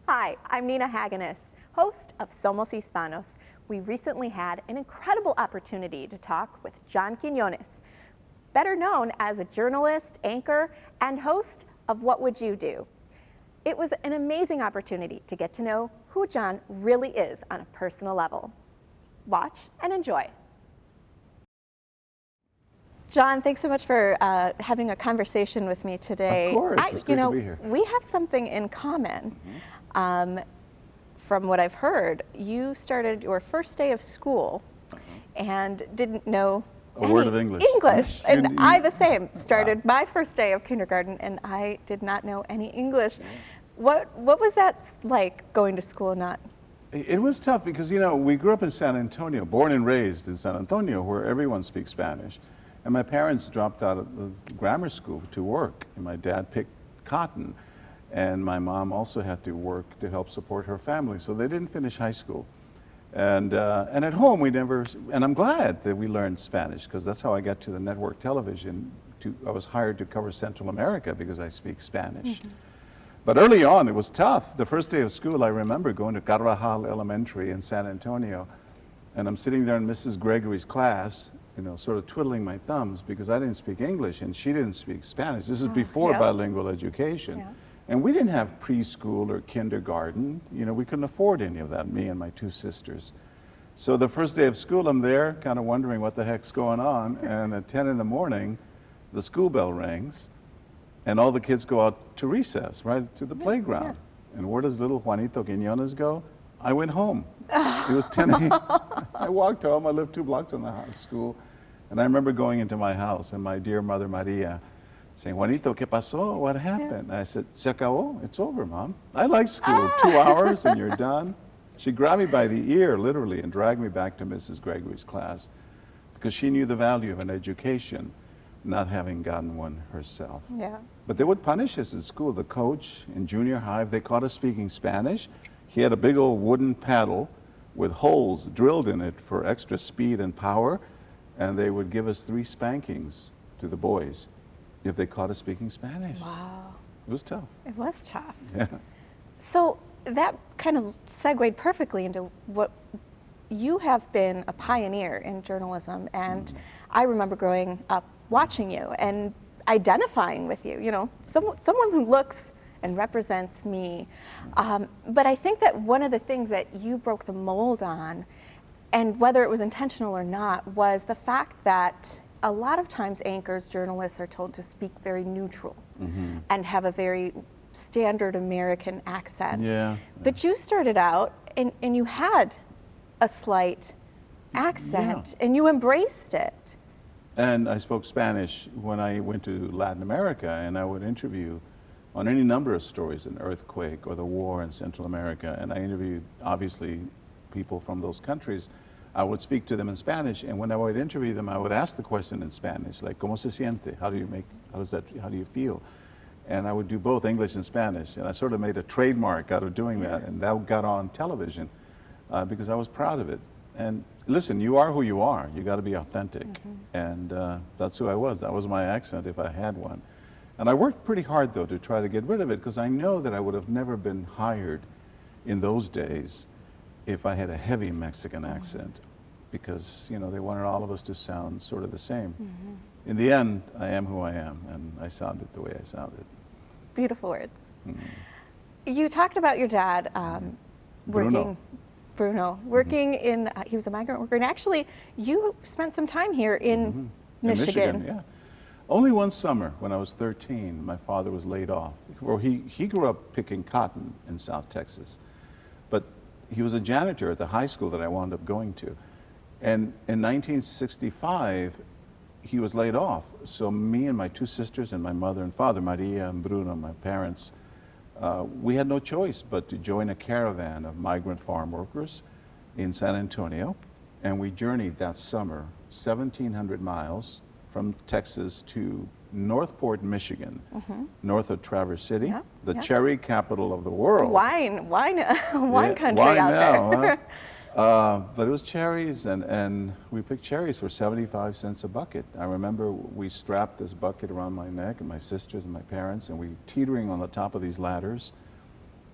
Hi, I'm Nina Haganis, host of Somos, Hispanos. We recently had an incredible opportunity to talk with John Quiñones, better known as a journalist, anchor, and host of What Would You Do? It was an amazing opportunity to get to know who John really is on a personal level. Watch and enjoy. John, thanks so much for having a conversation with me today. Of course, it's great to be here. We have something in common. From what I've heard, you started your first day of school and didn't know a word of English. And I the same. Started my first day of kindergarten and I did not know any English. What was that like, going to school not? It was tough because, you know, we grew up in San Antonio, born and raised in San Antonio, where everyone speaks Spanish. And my parents dropped out of the grammar school to work. And my dad picked cotton. And my mom also had to work to help support her family. So they didn't finish high school. And at home, we never, and I'm glad that we learned Spanish, because that's how I got to the network television. I was hired to cover Central America because I speak Spanish. But early on, it was tough. The first day of school, I remember going to Carvajal Elementary in San Antonio. And I'm sitting there in Mrs. Gregory's class, you know, sort of twiddling my thumbs because I didn't speak English and she didn't speak Spanish. This is before bilingual education. Yeah. And we didn't have preschool or kindergarten. You know, we couldn't afford any of that, me and my two sisters. So the first day of school, I'm there kind of wondering what the heck's going on. And at 10 in the morning, the school bell rings and all the kids go out to recess, right, to the playground. And where does little Juanito Quiñones go? I went home. It was 10 a.m. I walked home. I lived 2 blocks from the school. And I remember going into my house and my dear mother, Maria, saying, Juanito, ¿qué pasó? What happened? I said, se acabó. It's over, Mom. I like school. 2 hours and you're done. She grabbed me by the ear, literally, and dragged me back to Mrs. Gregory's class because she knew the value of an education, not having gotten one herself. Yeah. But they would punish us at school. The coach in junior high, if they caught us speaking Spanish, he had a big old wooden paddle with holes drilled in it for extra speed and power, and they would give us 3 spankings to the boys if they caught us speaking Spanish. Wow. It was tough. It was tough. Yeah. So that kind of segued perfectly into what you have been a pioneer in journalism. And I remember growing up watching you and identifying with you, you know, someone who looks and represents me. But I think that one of the things that you broke the mold on, and whether it was intentional or not, was the fact that a lot of times anchors, journalists are told to speak very neutral and have a very standard American accent. Yeah. But you started out and you had a slight accent and you embraced it. And I spoke Spanish when I went to Latin America, and I would interview on any number of stories, an earthquake or the war in Central America, and I interviewed, obviously, people from those countries. I would speak to them in Spanish, and when I would interview them, I would ask the question in Spanish, like, ¿Cómo se siente? How do you feel? And I would do both English and Spanish, and I sort of made a trademark out of doing that, and that got on television because I was proud of it. And listen, you are who you are. You got to be authentic, and that's who I was. That was my accent if I had one. And I worked pretty hard, though, to try to get rid of it, because I know that I would have never been hired in those days if I had a heavy Mexican accent, because, you know, they wanted all of us to sound sort of the same. In the end, I am who I am, and I sounded the way I sounded. Beautiful words. You talked about your dad working in, he was a migrant worker, and actually you spent some time here in Michigan. Yeah. Only one summer, when I was 13, my father was laid off. Well, he grew up picking cotton in South Texas, but he was a janitor at the high school that I wound up going to. And in 1965, he was laid off. So me and my 2 sisters and my mother and father, Maria and Bruno, my parents, we had no choice but to join a caravan of migrant farm workers in San Antonio. And we journeyed that summer 1,700 miles from Texas to Northport, Michigan, north of Traverse City, the cherry capital of the world. Wine country wine out now, there. But it was cherries, and we picked cherries for 75 cents a bucket. I remember we strapped this bucket around my neck, and my sisters and my parents, and we teetering on the top of these ladders.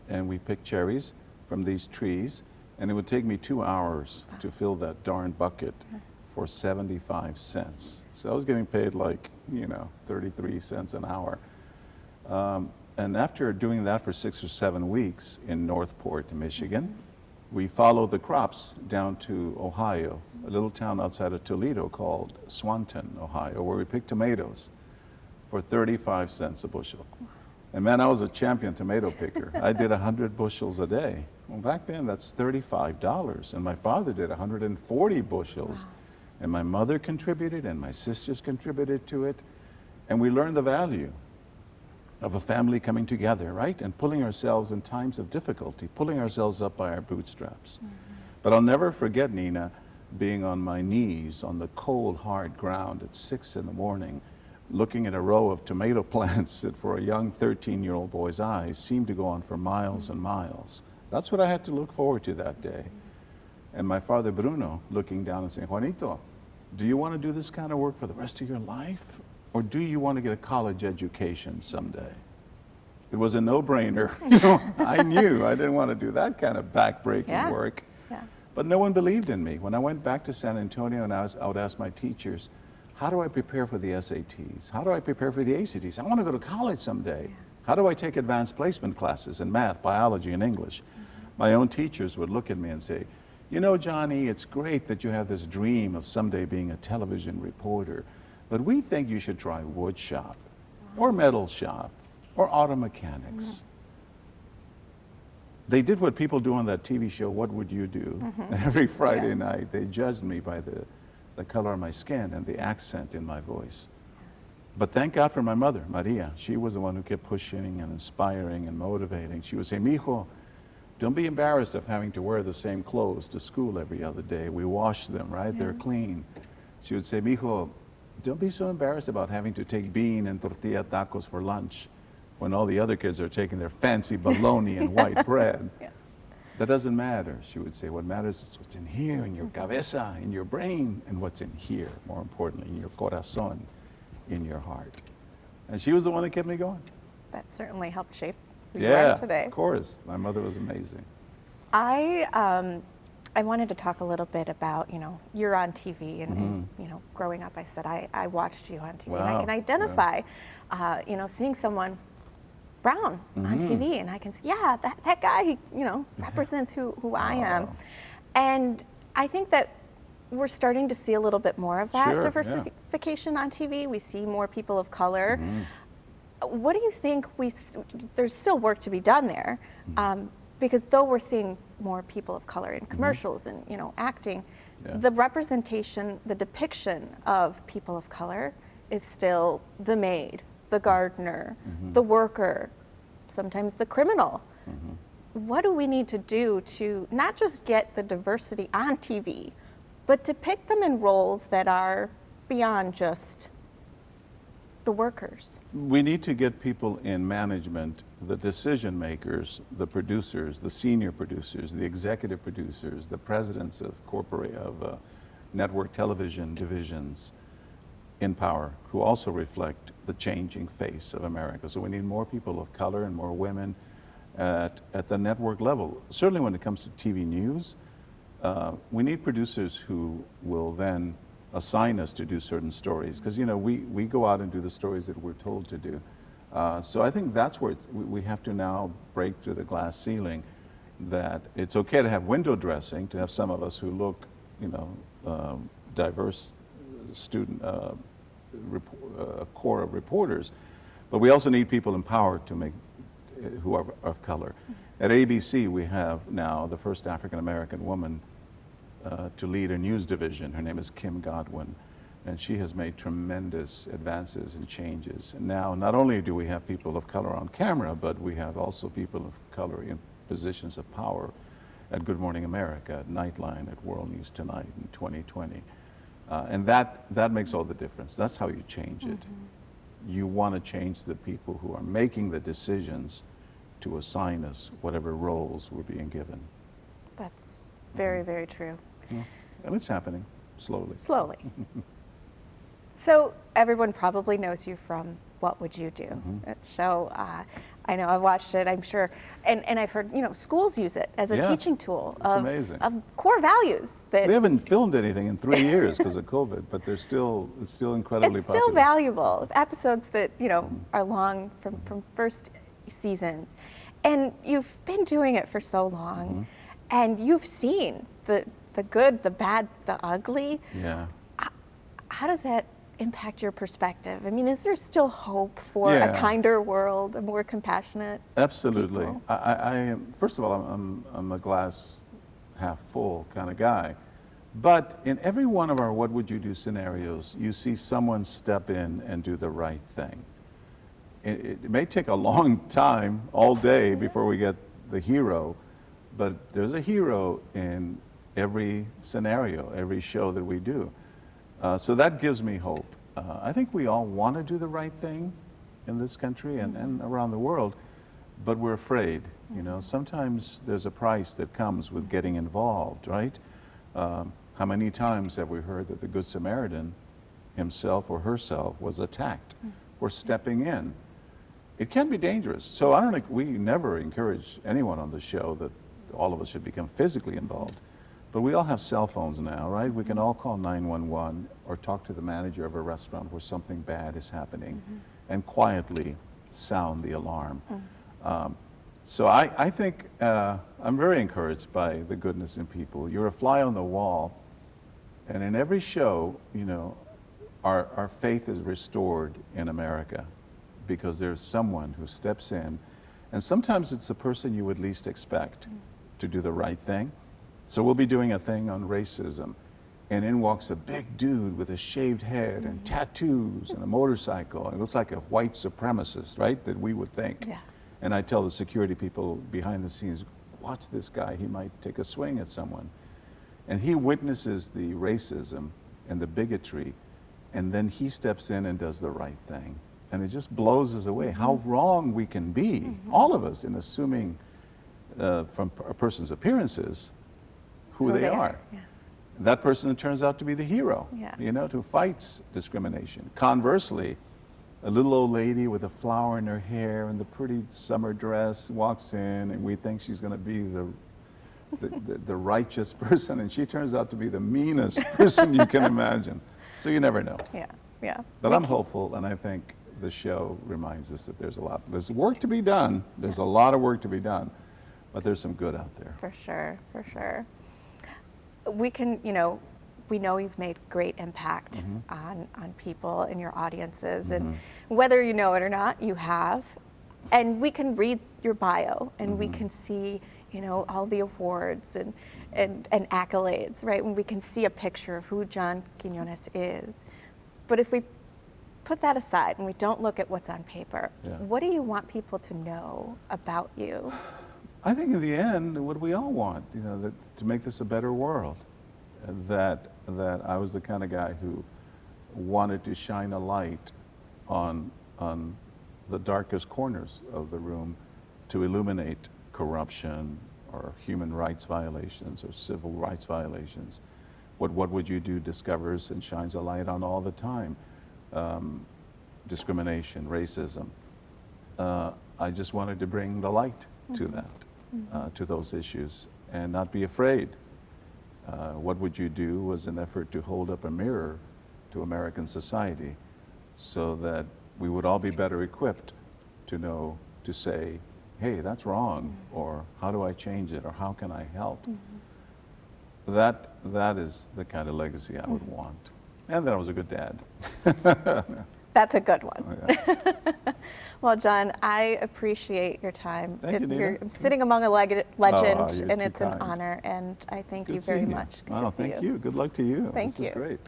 and we picked cherries from these trees, and it would take me 2 hours to fill that darn bucket for 75 cents. So I was getting paid like, 33 cents an hour. And after doing that for 6 or 7 weeks in Northport, Michigan, we followed the crops down to Ohio, a little town outside of Toledo called Swanton, Ohio, where we picked tomatoes for 35 cents a bushel. And man, I was a champion tomato picker. I did 100 bushels a day. Well, back then, that's $35. And my father did 140 bushels. Wow. And my mother contributed, and my sisters contributed to it. And we learned the value of a family coming together, right? And pulling ourselves in times of difficulty, pulling ourselves up by our bootstraps. But I'll never forget, Nina, being on my knees on the cold, hard ground at 6 in the morning, looking at a row of tomato plants that for a young 13-year-old boy's eyes seemed to go on for miles and miles. That's what I had to look forward to that day. And my father, Bruno, looking down and saying, Juanito, do you want to do this kind of work for the rest of your life? Or do you want to get a college education someday? It was a no-brainer. I knew I didn't want to do that kind of back-breaking work. Yeah. But no one believed in me. When I went back to San Antonio and I would ask my teachers, how do I prepare for the SATs? How do I prepare for the ACTs? I want to go to college someday. Yeah. How do I take advanced placement classes in math, biology, and English? My own teachers would look at me and say, Johnny, it's great that you have this dream of someday being a television reporter, but we think you should try wood shop or metal shop or auto mechanics. They did what people do on that TV show, What Would You Do? Every Friday night, they judged me by the color of my skin and the accent in my voice. But thank God for my mother, Maria. She was the one who kept pushing and inspiring and motivating. She would say, Mijo, don't be embarrassed of having to wear the same clothes to school every other day. We wash them, right? They're clean. She would say, Mijo, don't be so embarrassed about having to take bean and tortilla tacos for lunch when all the other kids are taking their fancy bologna and white bread. That doesn't matter, she would say. What matters is what's in here, in your cabeza, in your brain, and what's in here, more importantly, in your corazón, in your heart. And she was the one that kept me going. That certainly helped shape who you are today. Of course. My mother was amazing. I wanted to talk a little bit about, you're on TV, and growing up, I said I watched you on TV, and I can identify, seeing someone brown on TV, and I can say, that guy, represents who I am. And I think that we're starting to see a little bit more of that diversification on TV. We see more people of color. What do you think there's still work to be done there? Because though we're seeing more people of color in commercials and, acting, the representation, the depiction of people of color is still the maid, the gardener, the worker, sometimes the criminal. What do we need to do to not just get the diversity on TV, but depict them in roles that are beyond just the workers? We need to get people in management, the decision makers, the producers, the senior producers, the executive producers, the presidents of network television divisions in power, who also reflect the changing face of America. So we need more people of color and more women at the network level. Certainly when it comes to TV news, we need producers who will then assign us to do certain stories, because we go out and do the stories that we're told to do. So I think that's where we have to now break through the glass ceiling, that it's okay to have window dressing, to have some of us who look, diverse student, core of reporters, but we also need people in power to make who are of color. At ABC, we have now the first African-American woman to lead a news division. Her name is Kim Godwin, and she has made tremendous advances and changes. And now, not only do we have people of color on camera, but we have also people of color in positions of power at Good Morning America, at Nightline, at World News Tonight in 2020. And that makes all the difference. That's how you change it. You want to change the people who are making the decisions to assign us whatever roles we're being given. That's very, very true. Yeah. And it's happening slowly. Slowly. So everyone probably knows you from What Would You Do? That show. I know, I've watched it, I'm sure. And I've heard, schools use it as a Yeah, teaching tool it's amazing. of core values that We haven't filmed anything in 3 years because of COVID, but it's still incredibly it's popular. still valuable. Episodes that, are long from first seasons. And you've been doing it for so long, and you've seen the good, the bad, the ugly. Yeah. How does that impact your perspective? I mean, is there still hope for Yeah. a kinder world, a more compassionate? Absolutely. People? I am, first of all, I'm a glass half full kind of guy. But in every one of our what would you do scenarios, you see someone step in and do the right thing. It may take a long time, all day, before we get the hero, but there's a hero in every scenario, every show that we do. So that gives me hope. I think we all want to do the right thing in this country and around the world, but we're afraid. Sometimes there's a price that comes with getting involved, right? How many times have we heard that the Good Samaritan himself or herself was attacked for stepping in? It can be dangerous. So I don't think we never encourage anyone on the show that all of us should become physically involved. But we all have cell phones now, right? We can all call 911 or talk to the manager of a restaurant where something bad is happening and quietly sound the alarm. So I think I'm very encouraged by the goodness in people. You're a fly on the wall, and in every show, our faith is restored in America because there's someone who steps in, and sometimes it's the person you would least expect to do the right thing. So we'll be doing a thing on racism, and in walks a big dude with a shaved head and tattoos and a motorcycle. It looks like a white supremacist, right, that we would think. Yeah. And I tell the security people behind the scenes, watch this guy, he might take a swing at someone. And he witnesses the racism and the bigotry, and then he steps in and does the right thing. And it just blows us away how wrong we can be, all of us, in assuming from a person's appearances who they are. Yeah. That person turns out to be the hero, who fights discrimination. Conversely, a little old lady with a flower in her hair and the pretty summer dress walks in, and we think she's going to be the righteous person, and she turns out to be the meanest person you can imagine. So you never know. Yeah. But I'm hopeful, and I think the show reminds us that there's work to be done. There's a lot of work to be done, but there's some good out there. For sure. We can, we know you've made great impact on people in your audiences, and whether you know it or not, you have. And we can read your bio, and we can see, all the awards and accolades, right? And we can see a picture of who John Quiñones is. But if we put that aside and we don't look at what's on paper, what do you want people to know about you? I think in the end, what we all want, to make this a better world. That I was the kind of guy who wanted to shine a light on the darkest corners of the room to illuminate corruption or human rights violations or civil rights violations. What Would You Do discovers and shines a light on all the time. Discrimination, racism. I just wanted to bring the light to that, to those issues, and not be afraid. What Would You Do was an effort to hold up a mirror to American society so that we would all be better equipped to know, to say, hey, that's wrong, or how do I change it, or how can I help? That is the kind of legacy I would want. And that I was a good dad. That's a good one. Oh, yeah. Well, John, I appreciate your time. Thank you, Nina. I'm sitting among a legend, you're and too it's an kind. honor, and I thank Good you very seeing much. Good Oh, to see thank you. Good luck to you. Thank This you. is great.